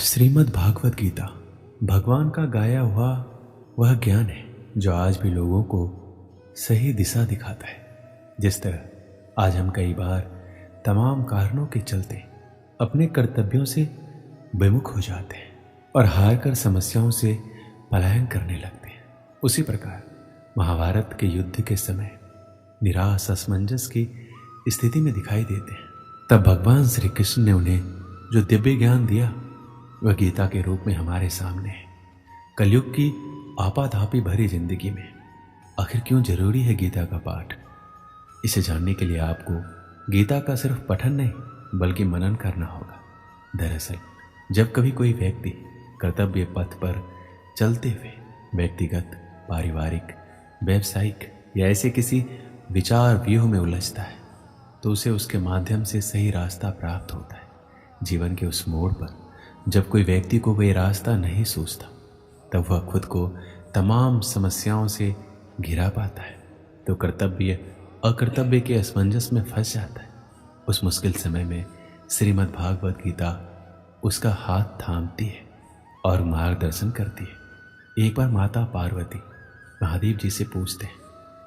श्रीमद् भागवत गीता भगवान का गाया हुआ वह ज्ञान है जो आज भी लोगों को सही दिशा दिखाता है। जिस तरह आज हम कई बार तमाम कारणों के चलते अपने कर्तव्यों से विमुख हो जाते हैं और हार कर समस्याओं से पलायन करने लगते हैं, उसी प्रकार महाभारत के युद्ध के समय निराश असमंजस की स्थिति में दिखाई देते हैं। तब भगवान श्री कृष्ण ने उन्हें जो दिव्य ज्ञान दिया वह गीता के रूप में हमारे सामने है। कलयुग की आपाधापी भरी जिंदगी में आखिर क्यों जरूरी है गीता का पाठ? इसे जानने के लिए आपको गीता का सिर्फ पठन नहीं बल्कि मनन करना होगा। दरअसल जब कभी कोई व्यक्ति कर्तव्य पथ पर चलते हुए व्यक्तिगत, पारिवारिक, व्यावसायिक या ऐसे किसी विचार व्यूह में उलझता है तो उसे उसके माध्यम से सही रास्ता प्राप्त होता है। जीवन के उस मोड़ पर जब कोई व्यक्ति को वह रास्ता नहीं सूझता तब वह खुद को तमाम समस्याओं से घिरा पाता है तो कर्तव्य अकर्तव्य के असमंजस में फंस जाता है। उस मुश्किल समय में श्रीमद् भागवत गीता उसका हाथ थामती है और मार्गदर्शन करती है। एक बार माता पार्वती महादेव जी से पूछते हैं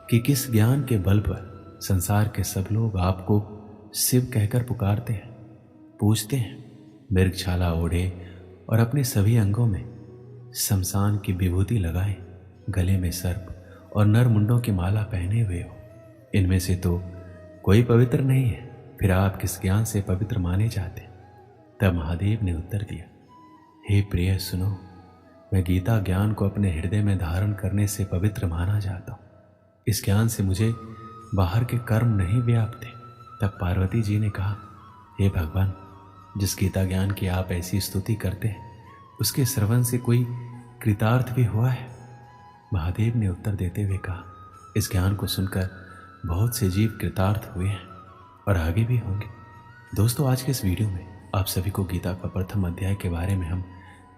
कि किस ज्ञान के बल पर संसार के सब लोग आपको शिव कहकर पुकारते हैं। पूछते हैं मृगछाला ओढ़े और अपने सभी अंगों में शमशान की विभूति लगाए, गले में सर्प और नर मुंडों की माला पहने हुए हो, इनमें से तो कोई पवित्र नहीं है, फिर आप किस ज्ञान से पवित्र माने जाते? तब महादेव ने उत्तर दिया, हे प्रिय सुनो, मैं गीता ज्ञान को अपने हृदय में धारण करने से पवित्र माना जाता हूँ। इस ज्ञान से मुझे बाहर के कर्म नहीं व्यापते। तब पार्वती जी ने कहा, हे भगवान, जिस गीता ज्ञान की आप ऐसी स्तुति करते हैं उसके श्रवण से कोई कृतार्थ भी हुआ है? महादेव ने उत्तर देते हुए कहा, इस ज्ञान को सुनकर बहुत से जीव कृतार्थ हुए हैं और आगे भी होंगे। दोस्तों, आज के इस वीडियो में आप सभी को गीता का प्रथम अध्याय के बारे में हम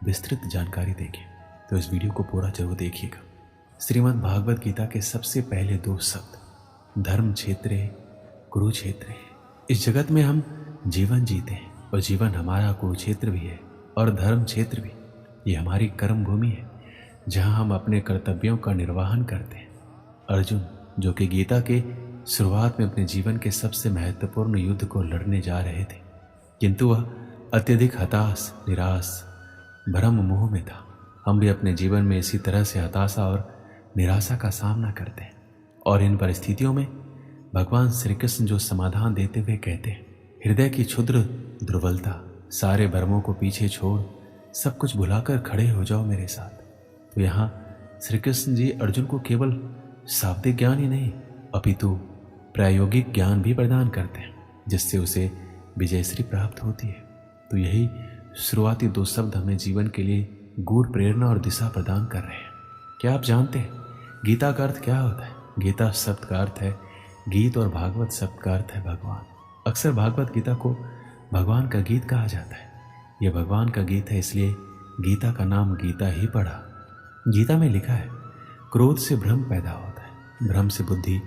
विस्तृत जानकारी देंगे, तो इस वीडियो को पूरा जरूर देखिएगा। श्रीमद् भागवत गीता के सबसे पहले दो शब्द धर्म क्षेत्रे कुरुक्षेत्रे। इस जगत में हम जीवन जीते हैं और जीवन हमारा कुरुक्षेत्र भी है और धर्म क्षेत्र भी। ये हमारी कर्म भूमि है जहाँ हम अपने कर्तव्यों का निर्वहन करते हैं। अर्जुन, जो कि गीता के शुरुआत में अपने जीवन के सबसे महत्वपूर्ण युद्ध को लड़ने जा रहे थे, किंतु वह अत्यधिक हताश, निराश, भ्रम मोह में था। हम भी अपने जीवन में इसी तरह से हताशा और निराशा का सामना करते हैं और इन परिस्थितियों में भगवान श्री कृष्ण जो समाधान देते हुए कहते हैं, हृदय की क्षुद्र दुर्बलता, सारे भ्रमों को पीछे छोड़ सब कुछ भुलाकर खड़े हो जाओ मेरे साथ। तो यहाँ श्री कृष्ण जी अर्जुन को केवल शाब्दिक ज्ञान ही नहीं अपितु प्रायोगिक ज्ञान भी प्रदान करते हैं जिससे उसे विजयश्री प्राप्त होती है। तो यही शुरुआती दो शब्द हमें जीवन के लिए गूढ़ प्रेरणा और दिशा प्रदान कर रहे हैं। क्या आप जानते हैं गीता का अर्थ क्या होता है? गीता शब्द का अर्थ है गीत और भागवत शब्द का अर्थ है भगवान। अक्सर भागवत गीता को भगवान का गीत कहा जाता है। यह भगवान का गीत है, इसलिए गीता का नाम गीता ही पड़ा। गीता में लिखा है, क्रोध से भ्रम पैदा होता है, भ्रम से बुद्धि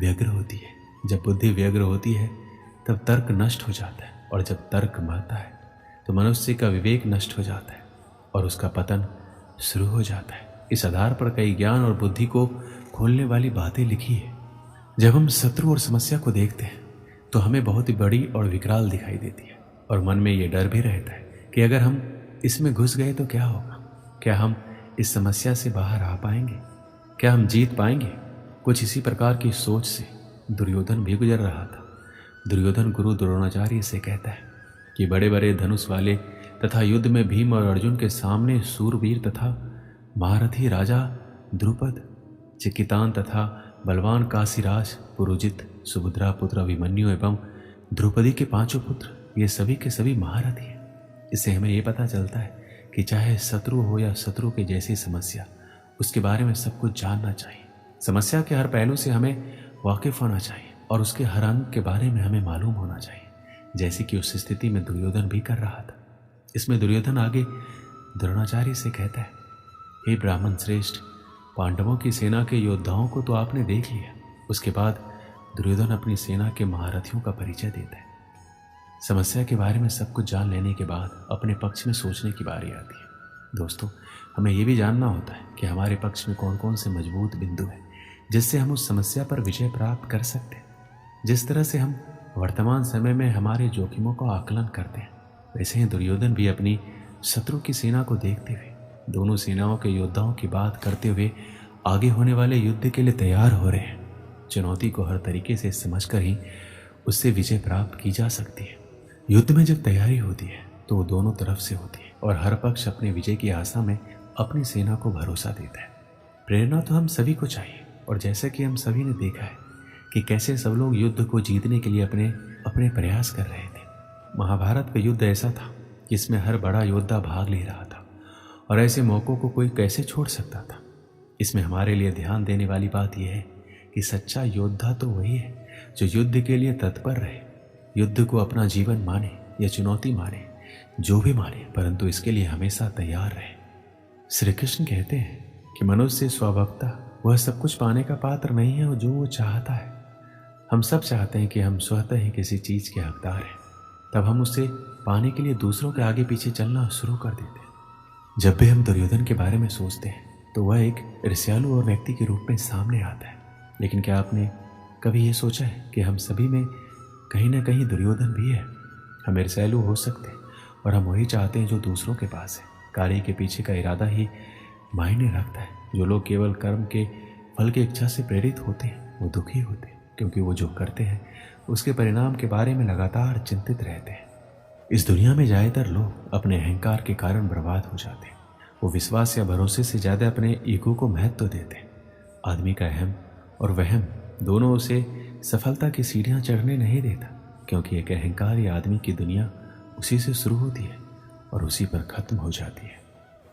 व्यग्र होती है, जब बुद्धि व्यग्र होती है तब तर्क नष्ट हो जाता है और जब तर्क मरता है तो मनुष्य का विवेक नष्ट हो जाता है और उसका पतन शुरू हो जाता है। इस आधार पर कई ज्ञान और बुद्धि को खोलने वाली बातें लिखी है। जब हम शत्रु और समस्या को देखते हैं तो हमें बहुत ही बड़ी और विकराल दिखाई देती है और मन में ये डर भी रहता है कि अगर हम इसमें घुस गए तो क्या होगा? क्या हम इस समस्या से बाहर आ पाएंगे? क्या हम जीत पाएंगे? कुछ इसी प्रकार की सोच से दुर्योधन भी गुजर रहा था। दुर्योधन गुरु द्रोणाचार्य से कहता है कि बड़े बड़े धनुष वाले तथा युद्ध में भीम और अर्जुन के सामने सूरवीर तथा महारथी राजा द्रुपद, चिकितान तथा बलवान काशीराज, पुरुजित, सुभद्रा पुत्र अभिमन्यु एवं द्रौपदी के पांचों पुत्र, ये सभी के सभी महारथी हैं। इससे हमें ये पता चलता है कि चाहे शत्रु हो या शत्रु के जैसी समस्या, उसके बारे में सब कुछ जानना चाहिए। समस्या के हर पहलू से हमें वाकिफ होना चाहिए और उसके हर अंग के बारे में हमें मालूम होना चाहिए, जैसे कि उस स्थिति में दुर्योधन भी कर रहा था। इसमें दुर्योधन आगे द्रोणाचार्य से कहता है, हे ब्राह्मण श्रेष्ठ, पांडवों की सेना के योद्धाओं को तो आपने देख लिया। उसके बाद दुर्योधन अपनी सेना के महारथियों का परिचय देता है। समस्या के बारे में सब कुछ जान लेने के बाद अपने पक्ष में सोचने की बारी आती है। दोस्तों, हमें ये भी जानना होता है कि हमारे पक्ष में कौन कौन से मजबूत बिंदु हैं जिससे हम उस समस्या पर विजय प्राप्त कर सकते हैं। जिस तरह से हम वर्तमान समय में हमारे जोखिमों का आकलन करते हैं, वैसे ही दुर्योधन भी अपनी शत्रु की सेना को देखते हुए दोनों सेनाओं के योद्धाओं की बात करते हुए आगे होने वाले युद्ध के लिए तैयार हो रहे हैं। चुनौती को हर तरीके से समझकर ही उससे विजय प्राप्त की जा सकती है। युद्ध में जब तैयारी होती है तो वो दोनों तरफ से होती है और हर पक्ष अपने विजय की आशा में अपनी सेना को भरोसा देता है। प्रेरणा तो हम सभी को चाहिए, और जैसे कि हम सभी ने देखा है कि कैसे सब लोग युद्ध को जीतने के लिए अपने अपने प्रयास कर रहे थे। महाभारत का युद्ध ऐसा था कि इसमें हर बड़ा योद्धा भाग ले रहा था, और ऐसे मौकों को कोई कैसे छोड़ सकता था। इसमें हमारे लिए ध्यान देने वाली बात यह है कि सच्चा योद्धा तो वही है जो युद्ध के लिए तत्पर रहे, युद्ध को अपना जीवन माने या चुनौती माने, जो भी माने, परंतु इसके लिए हमेशा तैयार रहे। श्री कृष्ण कहते हैं कि मनुष्य स्वभावतः वह सब कुछ पाने का पात्र नहीं है जो वो चाहता है। हम सब चाहते हैं कि हम स्वतः ही किसी चीज के हकदार हैं, तब हम उसे पाने के लिए दूसरों के आगे पीछे चलना शुरू कर देते हैं। जब भी हम दुर्योधन के बारे में सोचते हैं तो वह एक ईर्ष्यालु और व्यक्ति के रूप में सामने आता है। लेकिन क्या आपने कभी ये सोचा है कि हम सभी में कहीं ना कहीं दुर्योधन भी है? हम ईर्ष्यालु हो सकते हैं और हम वही चाहते हैं जो दूसरों के पास है। कार्य के पीछे का इरादा ही मायने रखता है। जो लोग केवल कर्म के फल की इच्छा से प्रेरित होते हैं वो दुखी होते हैं, क्योंकि वो जो करते हैं उसके परिणाम के बारे में लगातार चिंतित रहते हैं। इस दुनिया में ज़्यादातर लोग अपने अहंकार के कारण बर्बाद हो जाते हैं। वो विश्वास या भरोसे से ज़्यादा अपने ईगो को महत्व देते हैं। आदमी का अहम और वहम दोनों उसे सफलता की सीढ़ियाँ चढ़ने नहीं देता, क्योंकि एक अहंकारी आदमी की दुनिया उसी से शुरू होती है और उसी पर खत्म हो जाती है।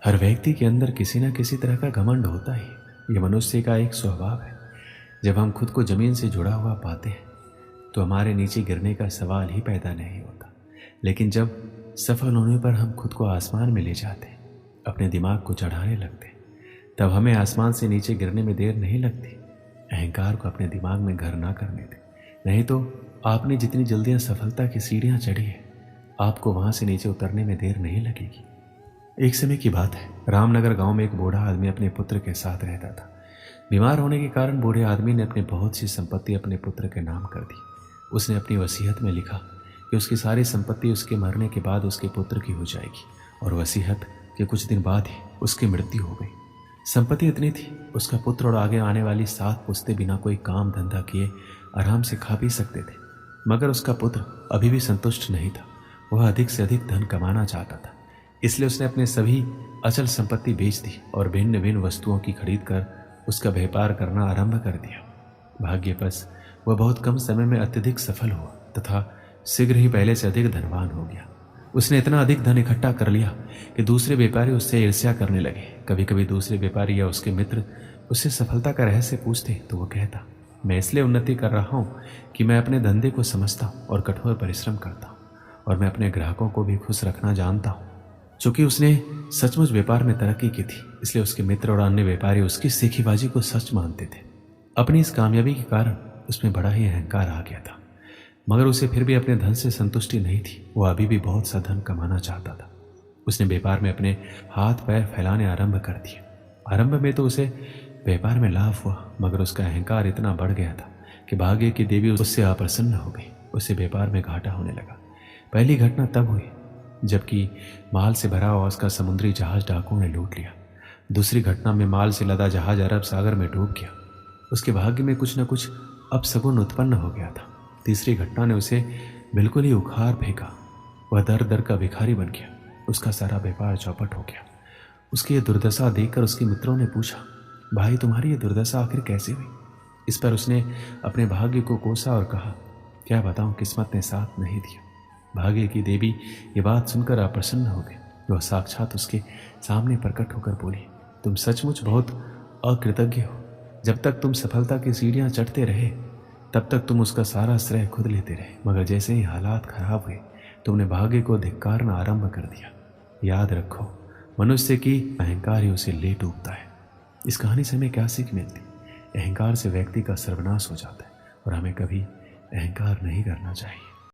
हर व्यक्ति के अंदर किसी न किसी तरह का घमंड होता ही, ये मनुष्य का एक स्वभाव है। जब हम खुद को जमीन से जुड़ा हुआ पाते हैं तो हमारे नीचे गिरने का सवाल ही पैदा नहीं होता। लेकिन जब सफल होने पर हम खुद को आसमान में ले जाते हैं, अपने दिमाग को चढ़ाने लगते हैं, तब हमें आसमान से नीचे गिरने में देर नहीं लगती। अहंकार को अपने दिमाग में घर ना करने दें, नहीं तो आपने जितनी जल्दी सफलता की सीढ़ियाँ चढ़ी है, आपको वहाँ से नीचे उतरने में देर नहीं लगेगी। एक समय की बात है, रामनगर गांव में एक बूढ़ा आदमी अपने पुत्र के साथ रहता था। बीमार होने के कारण बूढ़े आदमी ने अपनी बहुत सी संपत्ति अपने पुत्र के नाम कर दी। उसने अपनी वसीयत में लिखा कि उसकी सारी संपत्ति उसके मरने के बाद उसके पुत्र की हो जाएगी, और वसीयत के कुछ दिन बाद ही उसकी मृत्यु हो गई। संपत्ति इतनी थी, उसका पुत्र और आगे आने वाली 7 पुश्तें बिना कोई काम धंधा किए आराम से खा पी सकते थे। मगर उसका पुत्र अभी भी संतुष्ट नहीं था। वह अधिक से अधिक धन कमाना चाहता था। इसलिए उसने अपने सभी अचल संपत्ति बेच दी और भिन्न भिन्न वस्तुओं की खरीद कर उसका व्यापार करना आरंभ कर दिया। भाग्यवश वह बहुत कम समय में अत्यधिक सफल हुआ तथा शीघ्र ही पहले से अधिक धनवान हो गया। उसने इतना अधिक धन इकट्ठा कर लिया कि दूसरे व्यापारी उससे ईर्ष्या करने लगे। कभी कभी दूसरे व्यापारी या उसके मित्र उससे सफलता का रहस्य पूछते तो वो कहता, मैं इसलिए उन्नति कर रहा हूँ कि मैं अपने धंधे को समझता हूँ और कठोर परिश्रम करता हूँ, और मैं अपने ग्राहकों को भी खुश रखना जानता हूँ। चूंकि उसने सचमुच व्यापार में तरक्की की थी, इसलिए उसके मित्र और अन्य व्यापारी उसकी सीखीबाजी को सच मानते थे। अपनी इस कामयाबी के कारण उसमें बड़ा ही अहंकार आ गया था, मगर उसे फिर भी अपने धन से संतुष्टि नहीं थी। वो अभी भी बहुत सा धन कमाना चाहता था। उसने व्यापार में अपने हाथ पैर फैलाने आरंभ कर दिए। आरंभ में तो उसे व्यापार में लाभ हुआ, मगर उसका अहंकार इतना बढ़ गया था कि भाग्य की देवी उससे अप्रसन्न हो गई। उसे व्यापार में घाटा होने लगा। पहली घटना तब हुई जबकि माल से भरा हुआ उसका समुद्री जहाज डाकुओं ने लूट लिया। दूसरी घटना में माल से लदा जहाज अरब सागर में डूब गया। उसके भाग्य में कुछ न कुछ अपशगुन उत्पन्न हो गया था। तीसरी घटना ने उसे बिल्कुल ही उखाड़ फेंका। वह दर दर का भिखारी बन गया। उसका सारा व्यापार चौपट हो गया। उसकी यह दुर्दशा देखकर उसके मित्रों ने पूछा, भाई तुम्हारी ये दुर्दशा आखिर कैसे हुई? इस पर उसने अपने भाग्य को कोसा और कहा, क्या बताऊं, किस्मत ने साथ नहीं दिया। भाग्य की देवी ये बात सुनकर अप्रसन्न हो गई। वह साक्षात उसके सामने प्रकट होकर बोली, तुम सचमुच बहुत अकृतज्ञ हो। जब तक तुम सफलता की सीढ़ियां चढ़ते रहे तब तक तुम उसका सारा श्रेय खुद लेते रहे, मगर जैसे ही हालात खराब हुए तुमने भाग्य को धिक्कारना आरंभ कर दिया। याद रखो, मनुष्य की अहंकार ही उसे ले डूबता है। इस कहानी से हमें क्या सीख मिलती? अहंकार से व्यक्ति का सर्वनाश हो जाता है और हमें कभी अहंकार नहीं करना चाहिए।